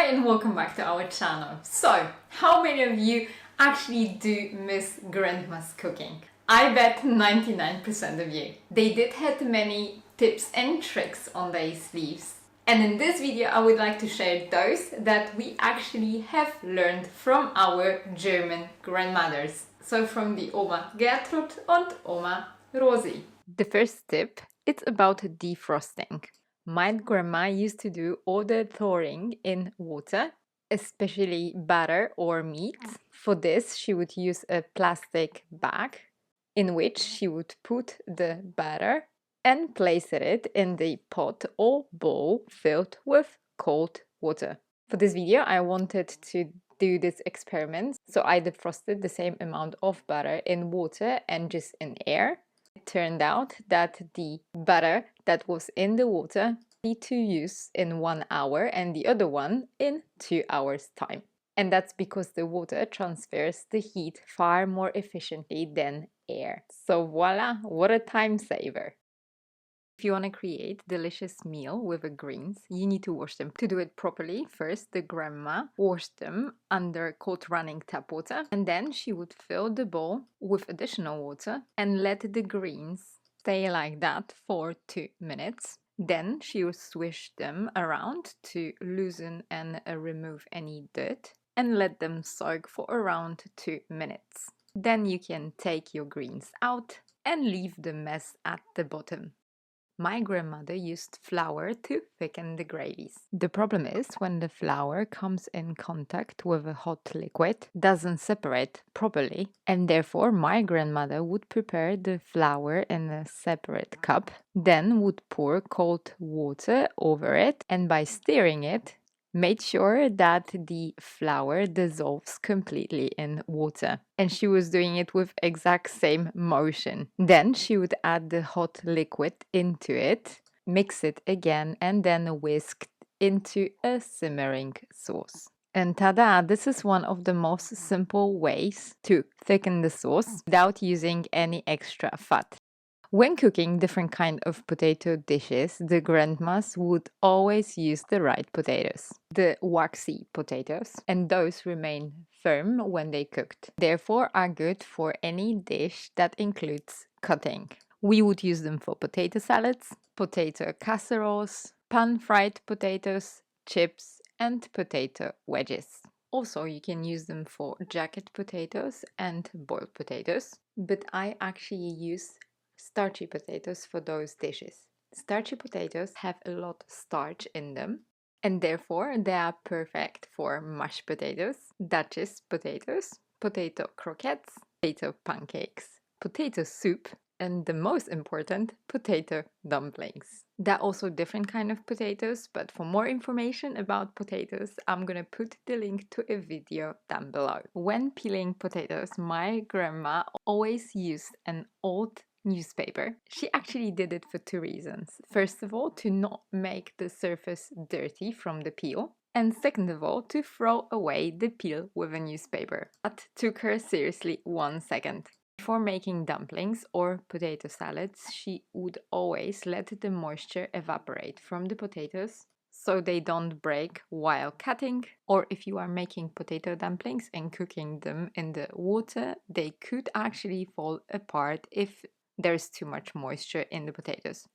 Hi and welcome back to our channel. So, how many of you actually do miss grandma's cooking? I bet 99% of you. They did have many tips and tricks on their sleeves. And in this video I would like to share those that we actually have learned from our German grandmothers. So from the Oma Gertrud and Oma Rosi. The first tip, it's about defrosting. My grandma used to do all the thawing in water, especially butter or meat. For this, she would use a plastic bag in which she would put the butter and place it in the pot or bowl filled with cold water. For this video, I wanted to do this experiment, so I defrosted the same amount of butter in water and just in air. It turned out that the butter that was in the water need to use in 1 hour and the other one in 2 hours time. And that's because the water transfers the heat far more efficiently than air. So voila, what a time saver! If you want to create delicious meal with the greens, you need to wash them. To do it properly, first the grandma washed them under cold running tap water, and then she would fill the bowl with additional water and let the greens stay like that for 2 minutes. Then she would swish them around to loosen and remove any dirt and let them soak for around 2 minutes. Then you can take your greens out and leave the mess at the bottom. My grandmother used flour to thicken the gravies. The problem is when the flour comes in contact with a hot liquid, doesn't separate properly, and therefore my grandmother would prepare the flour in a separate cup, then would pour cold water over it, and by stirring it, made sure that the flour dissolves completely in water. And she was doing it with exact same motion. Then she would add the hot liquid into it, mix it again, and then whisk into a simmering sauce. And tada, this is one of the most simple ways to thicken the sauce without using any extra fat. When cooking different kind of potato dishes, the grandmas would always use the right potatoes, the waxy potatoes, and those remain firm when they cooked. Therefore are good for any dish that includes cutting. We would use them for potato salads, potato casseroles, pan-fried potatoes, chips, and potato wedges. Also, you can use them for jacket potatoes and boiled potatoes, but I actually use starchy potatoes for those dishes. Starchy potatoes have a lot of starch in them, and therefore they are perfect for mashed potatoes, Duchess potatoes, potato croquettes, potato pancakes, potato soup, and the most important, potato dumplings. There are also different kind of potatoes, but for more information about potatoes, I'm gonna put the link to a video down below. When peeling potatoes, my grandma always used an old newspaper. She actually did it for 2 reasons. First of all, to not make the surface dirty from the peel. And second of all, to throw away the peel with a newspaper. That took her seriously 1 second. Before making dumplings or potato salads, she would always let the moisture evaporate from the potatoes so they don't break while cutting, or if you are making potato dumplings and cooking them in the water, they could actually fall apart if there's too much moisture in the potatoes.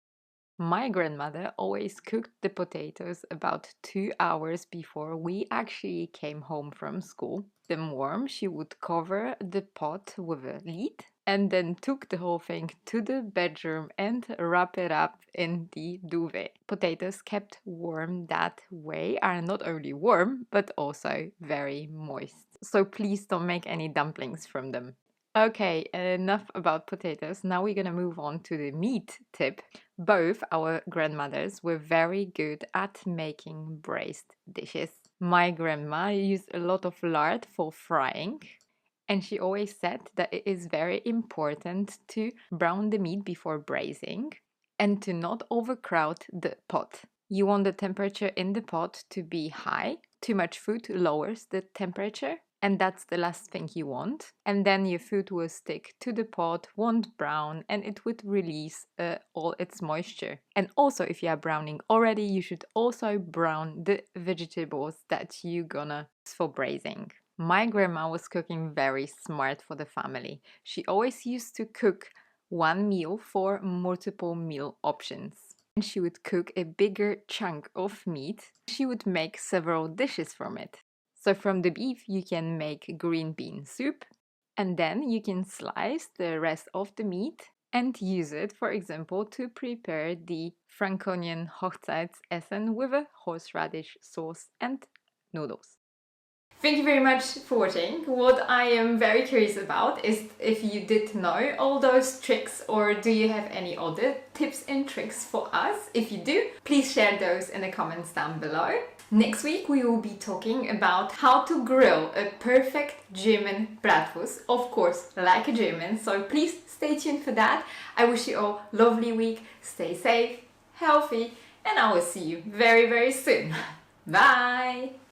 My grandmother always cooked the potatoes about 2 hours before we actually came home from school. Them warm, she would cover the pot with a lid and then took the whole thing to the bedroom and wrap it up in the duvet. Potatoes kept warm that way are not only warm but also very moist. So please don't make any dumplings from them. Okay, enough about potatoes. Now we're gonna move on to the meat tip. Both our grandmothers were very good at making braised dishes. My grandma used a lot of lard for frying, and she always said that it is very important to brown the meat before braising and to not overcrowd the pot. You want the temperature in the pot to be high. Too much food lowers the temperature, And that's the last thing you want. And then your food will stick to the pot, won't brown, and it would release all its moisture. And also, if you are browning already, you should also brown the vegetables that you're gonna use for braising. My grandma was cooking very smart for the family. She always used to cook one meal for multiple meal options. And she would cook a bigger chunk of meat. She would make several dishes from it. So from the beef, you can make green bean soup, and then you can slice the rest of the meat and use it, for example, to prepare the Franconian Hochzeitsessen with a horseradish sauce and noodles. Thank you very much for watching. What I am very curious about is if you did know all those tricks, or do you have any other tips and tricks for us? If you do, please share those in the comments down below. Next week we will be talking about how to grill a perfect German bratwurst, of course like a German, so please stay tuned for that. I wish you all a lovely week, stay safe, healthy, and I will see you very soon. Bye!